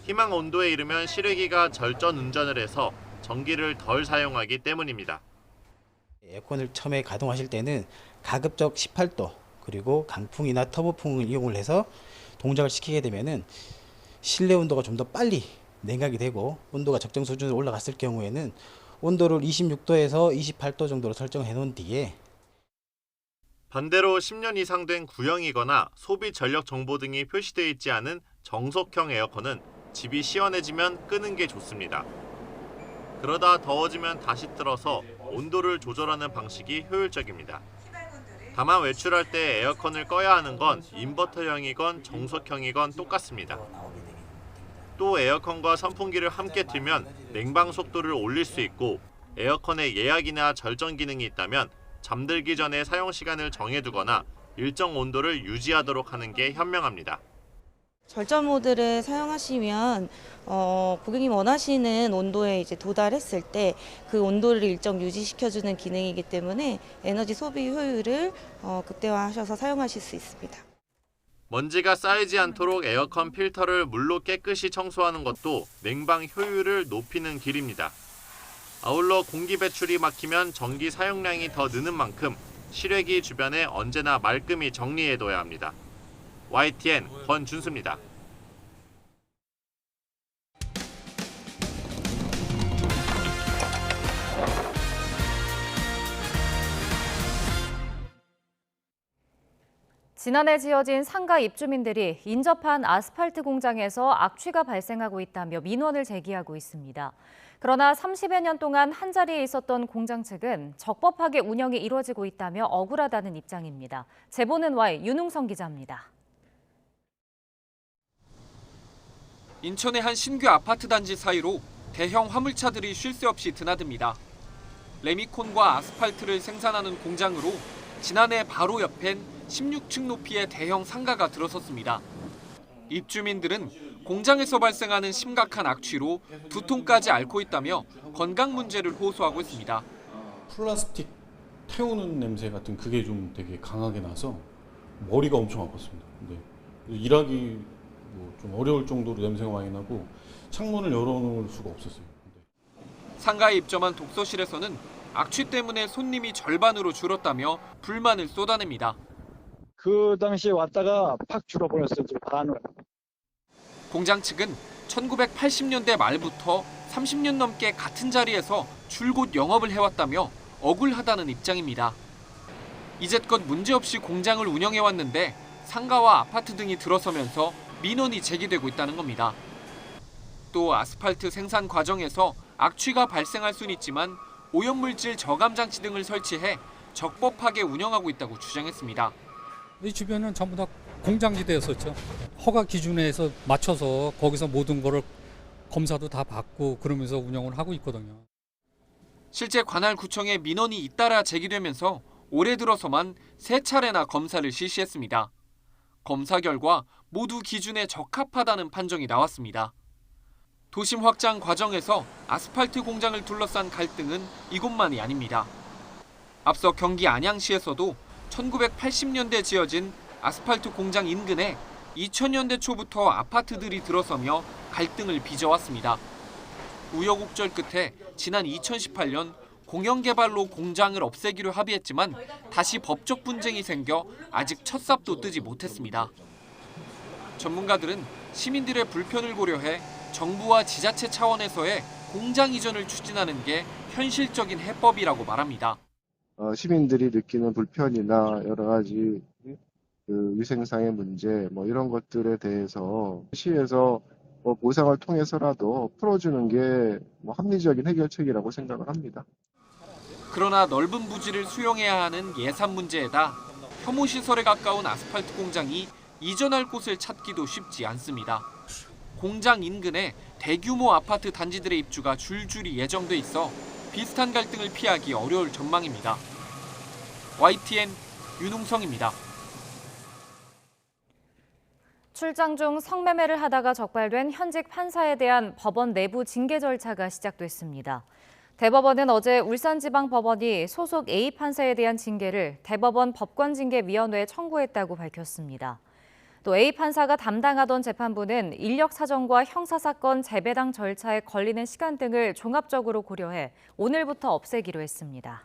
희망 온도에 이르면 실외기가 절전 운전을 해서 전기를 덜 사용하기 때문입니다. 에어컨을 처음에 가동하실 때는 가급적 18도 그리고 강풍이나 터보풍을 이용을 해서 동작을 시키게 되면은 실내 온도가 좀 더 빨리 냉각이 되고 온도가 적정 수준으로 올라갔을 경우에는 온도를 26도에서 28도 정도로 설정해 놓은 뒤에 반대로 10년 이상 된 구형이거나 소비 전력 정보 등이 표시되어 있지 않은 정속형 에어컨은 집이 시원해지면 끄는 게 좋습니다. 그러다 더워지면 다시 틀어서 온도를 조절하는 방식이 효율적입니다. 다만 외출할 때 에어컨을 꺼야 하는 건 인버터형이건 정속형이건 똑같습니다. 또 에어컨과 선풍기를 함께 틀면 냉방 속도를 올릴 수 있고 에어컨에 예약이나 절전 기능이 있다면 잠들기 전에 사용 시간을 정해두거나 일정 온도를 유지하도록 하는 게 현명합니다. 절전 모드를 사용하시면 고객님 원하시는 온도에 이제 도달했을 때 그 온도를 일정 유지시켜주는 기능이기 때문에 에너지 소비 효율을 극대화하셔서 사용하실 수 있습니다. 먼지가 쌓이지 않도록 에어컨 필터를 물로 깨끗이 청소하는 것도 냉방 효율을 높이는 길입니다. 아울러 공기 배출이 막히면 전기 사용량이 더 느는 만큼 실외기 주변에 언제나 말끔히 정리해둬야 합니다. YTN 권준수입니다. 지난해 지어진 상가 입주민들이 인접한 아스팔트 공장에서 악취가 발생하고 있다며 민원을 제기하고 있습니다. 그러나 30여 년 동안 한자리에 있었던 공장 측은 적법하게 운영이 이루어지고 있다며 억울하다는 입장입니다. 제보는 Y 윤웅성 기자입니다. 인천의 한 신규 아파트 단지 사이로 대형 화물차들이 쉴 새 없이 드나듭니다. 레미콘과 아스팔트를 생산하는 공장으로 지난해 바로 옆엔 16층 높이의 대형 상가가 들어섰습니다. 입주민들은 공장에서 발생하는 심각한 악취로 두통까지 앓고 있다며 건강 문제를 호소하고 있습니다. 플라스틱 태우는 냄새 같은 그게 좀 되게 강하게 나서 머리가 엄청 아팠습니다. 근데 일하기 좀 어려울 정도로 냄새가 많이 나고 창문을 열어놓을 수가 없었어요. 상가에 입점한 독서실에서는 악취 때문에 손님이 절반으로 줄었다며 불만을 쏟아냅니다. 그 당시에 왔다가 팍 줄어버렸어요, 반을. 공장 측은 1980년대 말부터 30년 넘게 같은 자리에서 줄곧 영업을 해왔다며 억울하다는 입장입니다. 이제껏 문제없이 공장을 운영해왔는데 상가와 아파트 등이 들어서면서 민원이 제기되고 있다는 겁니다. 또 아스팔트 생산 과정에서 악취가 발생할 수는 있지만 오염물질 저감 장치 등을 설치해 적법하게 운영하고 있다고 주장했습니다. 이 주변은 전부 다 공장지대였었죠. 허가 기준에서 맞춰서 거기서 모든 거를 검사도 다 받고 그러면서 운영을 하고 있거든요. 실제 관할 구청에 민원이 잇따라 제기되면서 올해 들어서만 3차례나 검사를 실시했습니다. 검사 결과 모두 기준에 적합하다는 판정이 나왔습니다. 도심 확장 과정에서 아스팔트 공장을 둘러싼 갈등은 이곳만이 아닙니다. 앞서 경기 안양시에서도 1980년대 지어진 아스팔트 공장 인근에 2000년대 초부터 아파트들이 들어서며 갈등을 빚어왔습니다. 우여곡절 끝에 지난 2018년 공영개발로 공장을 없애기로 합의했지만 다시 법적 분쟁이 생겨 아직 첫 삽도 뜨지 못했습니다. 전문가들은 시민들의 불편을 고려해 정부와 지자체 차원에서의 공장 이전을 추진하는 게 현실적인 해법이라고 말합니다. 시민들이 느끼는 불편이나 여러 가지 위생상의 문제 이런 것들에 대해서 시에서 보상을 통해서라도 풀어주는 게 합리적인 해결책이라고 생각을 합니다. 그러나 넓은 부지를 수용해야 하는 예산 문제에다 혐오시설에 가까운 아스팔트 공장이 이전할 곳을 찾기도 쉽지 않습니다. 공장 인근에 대규모 아파트 단지들의 입주가 줄줄이 예정돼 있어 비슷한 갈등을 피하기 어려울 전망입니다. YTN 윤웅성입니다. 출장 중 성매매를 하다가 적발된 현직 판사에 대한 법원 내부 징계 절차가 시작됐습니다. 대법원은 어제 울산지방법원이 소속 A 판사에 대한 징계를 대법원 법관징계위원회에 청구했다고 밝혔습니다. 또 A 판사가 담당하던 재판부는 인력 사정과 형사사건 재배당 절차에 걸리는 시간 등을 종합적으로 고려해 오늘부터 없애기로 했습니다.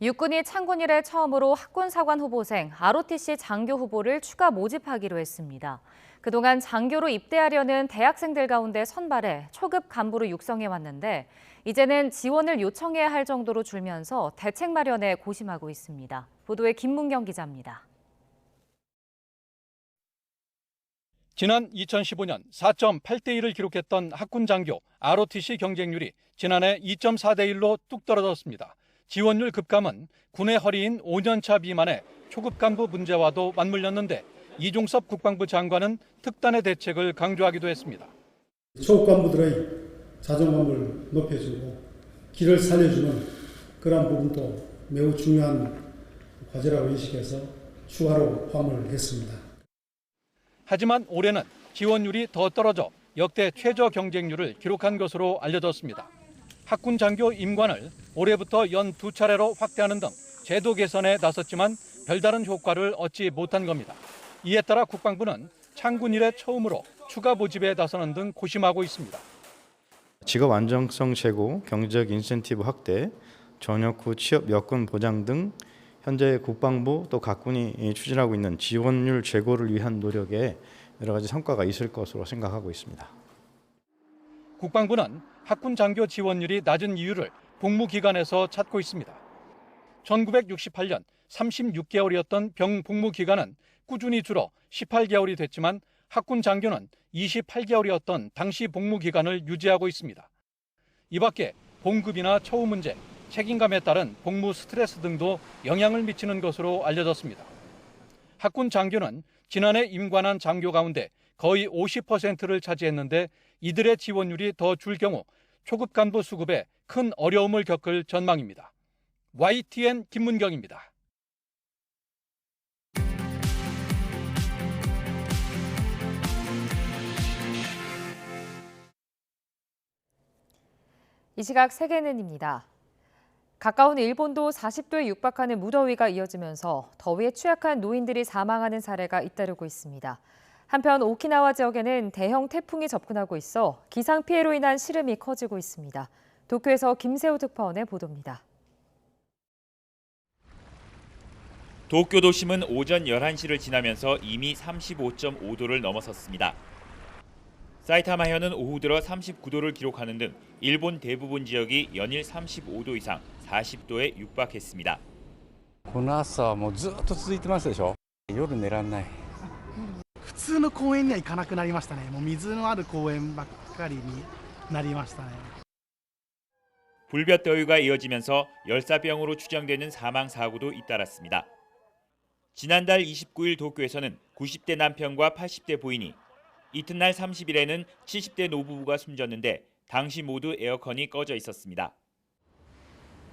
육군이 창군 이래 처음으로 학군사관 후보생 ROTC 장교 후보를 추가 모집하기로 했습니다. 그동안 장교로 입대하려는 대학생들 가운데 선발해 초급 간부로 육성해 왔는데 이제는 지원을 요청해야 할 정도로 줄면서 대책 마련에 고심하고 있습니다. 보도에 김문경 기자입니다. 지난 2015년 4.8대 1을 기록했던 학군 장교 ROTC 경쟁률이 지난해 2.4대 1로 뚝 떨어졌습니다. 지원율 급감은 군의 허리인 5년차 미만의 초급 간부 문제와도 맞물렸는데 이종섭 국방부 장관은 특단의 대책을 강조하기도 했습니다. 초급 간부들의 자존감을 높여주고 길을 살려주는 그런 부분도 매우 중요한 과제라고 인식해서 추가로 포함을 했습니다. 하지만 올해는 지원율이 더 떨어져 역대 최저 경쟁률을 기록한 것으로 알려졌습니다. 학군 장교 임관을 올해부터 연 2차례로 확대하는 등 제도 개선에 나섰지만 별다른 효과를 얻지 못한 겁니다. 이에 따라 국방부는 창군 이래 처음으로 추가 모집에 나서는 등 고심하고 있습니다. 직업 안정성 제고, 경제적 인센티브 확대, 전역 후 취업 여건 보장 등 현재 국방부 또 각군이 추진하고 있는 지원율 제고를 위한 노력에 여러 가지 성과가 있을 것으로 생각하고 있습니다. 국방부는 학군 장교 지원율이 낮은 이유를 복무기간에서 찾고 있습니다. 1968년 36개월이었던 병 복무 기간은 꾸준히 줄어 18개월이 됐지만 학군 장교는 28개월이었던 당시 복무 기간을 유지하고 있습니다. 이 밖에 봉급이나 처우 문제, 책임감에 따른 복무 스트레스 등도 영향을 미치는 것으로 알려졌습니다. 학군 장교는 지난해 임관한 장교 가운데 거의 50%를 차지했는데 이들의 지원율이 더 줄 경우 초급 간부 수급에 큰 어려움을 겪을 전망입니다. YTN 김문경입니다. 이 시각 세계는입니다. 가까운 일본도 40도에 육박하는 무더위가 이어지면서 더위에 취약한 노인들이 사망하는 사례가 잇따르고 있습니다. 한편 오키나와 지역에는 대형 태풍이 접근하고 있어 기상 피해로 인한 시름이 커지고 있습니다. 도쿄에서 김세호 특파원의 보도입니다. 도쿄 도심은 오전 11시를 지나면서 이미 35.5도를 넘어섰습니다. 사이타마현은 오후 들어 39도를 기록하는 등 일본 대부분 지역이 연일 35도 이상 40도에 육박했습니다. この暑さはもうずっと続いてますでしょ。夜寝らんない。普通の公園には行かなくなりましたね。もう水のある公園ばっかりになりましたね。 불볕더위가 이어지면서 열사병으로 추정되는 사망 사고도 잇따랐습니다. 지난달 29일 도쿄에서는 90대 남편과 80대 부인이, 이튿날 30일에는 70대 노부부가 숨졌는데 당시 모두 에어컨이 꺼져 있었습니다.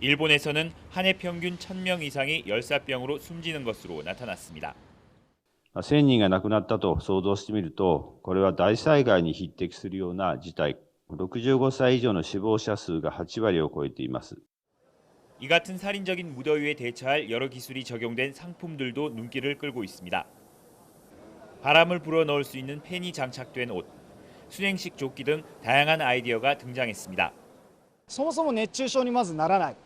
일본에서는 한 해 평균 1000명 이상이 열사병으로 숨지는 것으로 나타났습니다. 1000人が亡くなったと想像してみると、これは大災害に匹敵するような事態。65歳以上の死亡者数が8割を超えています。 이 같은 살인적인 무더위에 대처할 여러 기술이 적용된 상품들도 눈길을 끌고 있습니다. 바람을 불어넣을 수 있는 팬이 장착된 옷, 순행식 조끼 등 다양한 아이디어가 등장했습니다. そもそも熱中症にまずならない。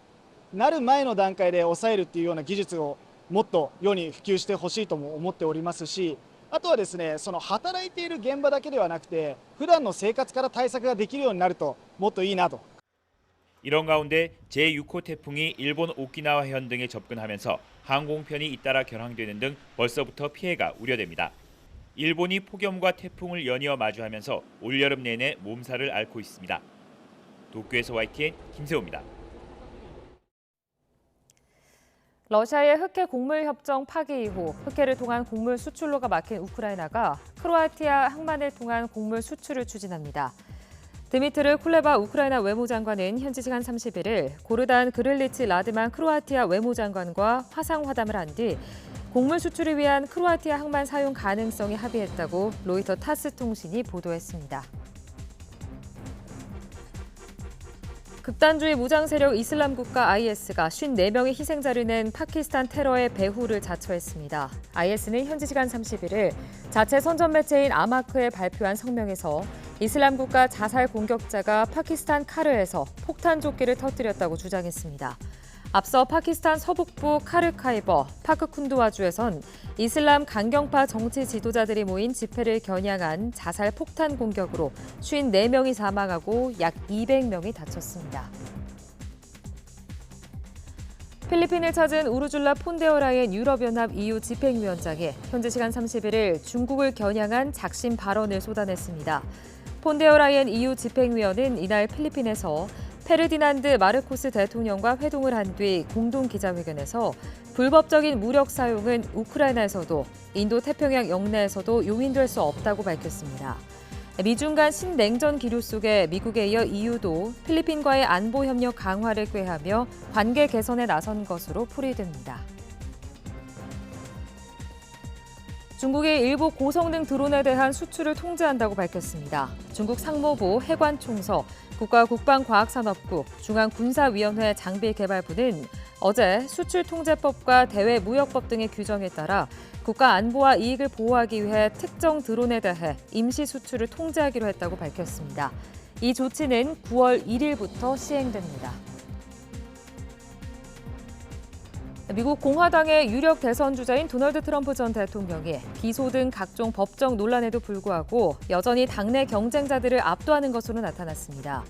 なる前の段階で抑えるっていうような技術をもっと世に普及してほしいとも思っておりますし、あとはですね、その働いている現場だけではなくて、普段の生活から対策ができるようになるともっといいなと。 이런 가운데 제6호 태풍이 일본 오키나와 현 등에 접근하면서 항공편이 잇따라 결항되는 등 벌써부터 피해가 우려됩니다. 일본이 폭염과 태풍을 연이어 마주하면서 올여름 내내 몸살을 앓고 있습니다. 도쿄에서 YTN 김세호입니다. 러시아의 흑해 곡물 협정 파기 이후 흑해를 통한 곡물 수출로가 막힌 우크라이나가 크로아티아 항만을 통한 곡물 수출을 추진합니다. 드미트르 쿨레바 우크라이나 외무장관은 현지 시간 31일 고르단 그릴리치 라드만 크로아티아 외무장관과 화상회담을 한 뒤 곡물 수출을 위한 크로아티아 항만 사용 가능성에 합의했다고 로이터 타스 통신이 보도했습니다. 극단주의 무장 세력 이슬람 국가 IS가 54명의 희생자를 낸 파키스탄 테러의 배후를 자처했습니다. IS는 현지 시간 31일 자체 선전 매체인 아마크에 발표한 성명에서 이슬람 국가 자살 공격자가 파키스탄 카르에서 폭탄 조끼를 터뜨렸다고 주장했습니다. 앞서 파키스탄 서북부 카르카이버, 파크쿤두와주에선 이슬람 강경파 정치 지도자들이 모인 집회를 겨냥한 자살 폭탄 공격으로 54명이 사망하고 약 200명이 다쳤습니다. 필리핀을 찾은 우르줄라 폰데어라이엔 유럽연합 EU 집행위원장이 현지 시간 31일 중국을 겨냥한 작심 발언을 쏟아냈습니다. 폰데어라이엔 EU 집행위원은 이날 필리핀에서 페르디난드 마르코스 대통령과 회동을 한 뒤 공동 기자회견에서 불법적인 무력 사용은 우크라이나에서도 인도 태평양 영내에서도 용인될 수 없다고 밝혔습니다. 미중 간 신냉전 기류 속에 미국에 이어 EU도 필리핀과의 안보 협력 강화를 꾀하며 관계 개선에 나선 것으로 풀이됩니다. 중국이 일부 고성능 드론에 대한 수출을 통제한다고 밝혔습니다. 중국 상무부 해관총서, 국가국방과학산업국, 중앙군사위원회 장비개발부는 어제 수출통제법과 대외무역법 등의 규정에 따라 국가 안보와 이익을 보호하기 위해 특정 드론에 대해 임시 수출을 통제하기로 했다고 밝혔습니다. 이 조치는 9월 1일부터 시행됩니다. 미국 공화당의 유력 대선 주자인 도널드 트럼프 전 대통령이 기소 등 각종 법정 논란에도 불구하고 여전히 당내 경쟁자들을 압도하는 것으로 나타났습니다.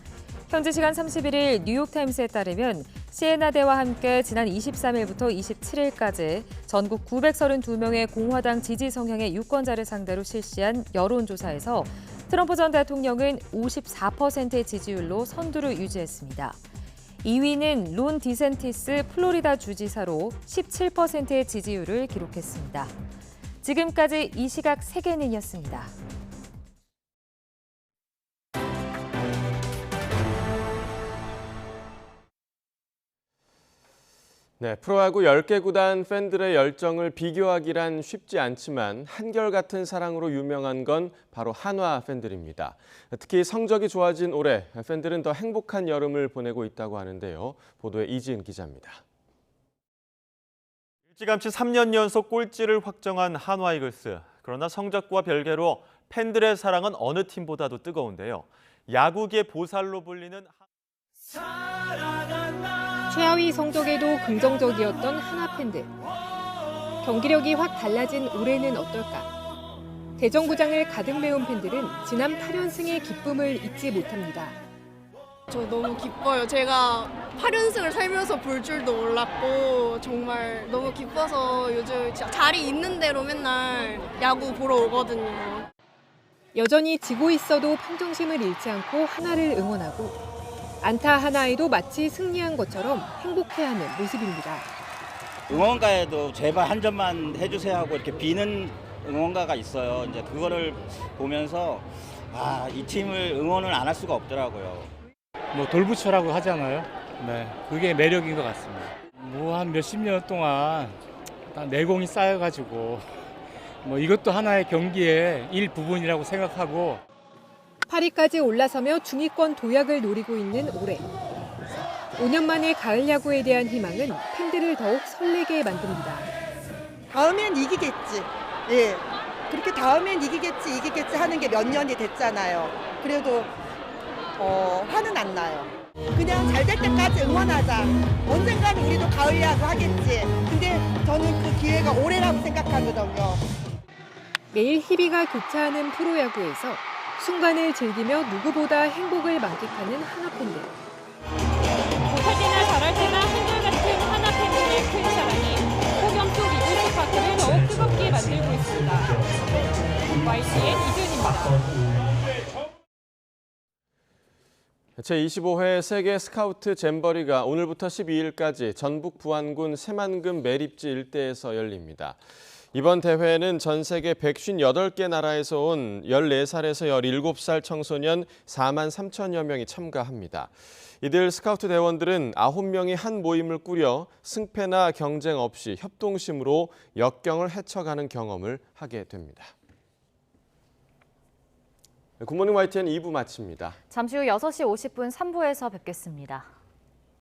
현지 시간 31일 뉴욕타임스에 따르면 시에나대와 함께 지난 23일부터 27일까지 전국 932명의 공화당 지지 성향의 유권자를 상대로 실시한 여론조사에서 트럼프 전 대통령은 54%의 지지율로 선두를 유지했습니다. 2위는 론 디센티스 플로리다 주지사로 17%의 지지율을 기록했습니다. 지금까지 이 시각 세계는이었습니다. 네, 프로야구 10개 구단 팬들의 열정을 비교하기란 쉽지 않지만 한결같은 사랑으로 유명한 건 바로 한화 팬들입니다. 특히 성적이 좋아진 올해 팬들은 더 행복한 여름을 보내고 있다고 하는데요. 보도에 이지은 기자입니다. 일찌감치 3년 연속 꼴찌를 확정한 한화 이글스. 그러나 성적과 별개로 팬들의 사랑은 어느 팀보다도 뜨거운데요. 야구계의 보살로 불리는 최하위 성적에도 긍정적이었던 한화 팬들. 경기력이 확 달라진 올해는 어떨까? 대전구장을 가득 메운 팬들은 지난 8연승의 기쁨을 잊지 못합니다. 저 너무 기뻐요. 제가 8연승을 살면서 볼 줄도 몰랐고 정말 너무 기뻐서 요즘 자리 있는 대로 맨날 야구 보러 오거든요. 여전히 지고 있어도 평정심을 잃지 않고 한화를 응원하고 안타 하나에도 마치 승리한 것처럼 행복해하는 모습입니다. 응원가에도 제발 한 점만 해주세요 하고 이렇게 비는 응원가가 있어요. 이제 그거를 보면서 이 팀을 응원을 안 할 수가 없더라고요. 뭐 돌부처라고 하잖아요. 네, 그게 매력인 것 같습니다. 뭐 한 몇십 년 동안 내공이 쌓여가지고 뭐 이것도 하나의 경기의 일부분이라고 생각하고 8위까지 올라서며 중위권 도약을 노리고 있는 올해. 5년 만에 가을 야구에 대한 희망은 팬들을 더욱 설레게 만듭니다. 다음엔 이기겠지. 예. 그렇게 다음엔 이기겠지 하는 게 몇 년이 됐잖아요. 그래도 화는 안 나요. 그냥 잘 될 때까지 응원하자. 언젠가는 우리도 가을 야구 하겠지. 근데 저는 그 기회가 올해라고 생각하거든요. 매일 희비가 교차하는 프로야구에서 순간을 즐기며 누구보다 행복을 만끽하는 하나 팬들. 못할 때나 잘할 때나 한결같은 하나 팬들의 큰 사랑이 폭염 속 이글스 파크를 더욱 뜨겁게 만들고 있습니다. YCN 이준입니다. 제25회 세계 스카우트 잼버리가 오늘부터 12일까지 전북 부안군 새만금 매립지 일대에서 열립니다. 이번 대회에는 전 세계 158개 나라에서 온 14살에서 17살 청소년 4만 3천여 명이 참가합니다. 이들 스카우트 대원들은 9명이 한 모임을 꾸려 승패나 경쟁 없이 협동심으로 역경을 헤쳐가는 경험을 하게 됩니다. 굿모닝 YTN 2부 마칩니다. 잠시 후 6시 50분 3부에서 뵙겠습니다.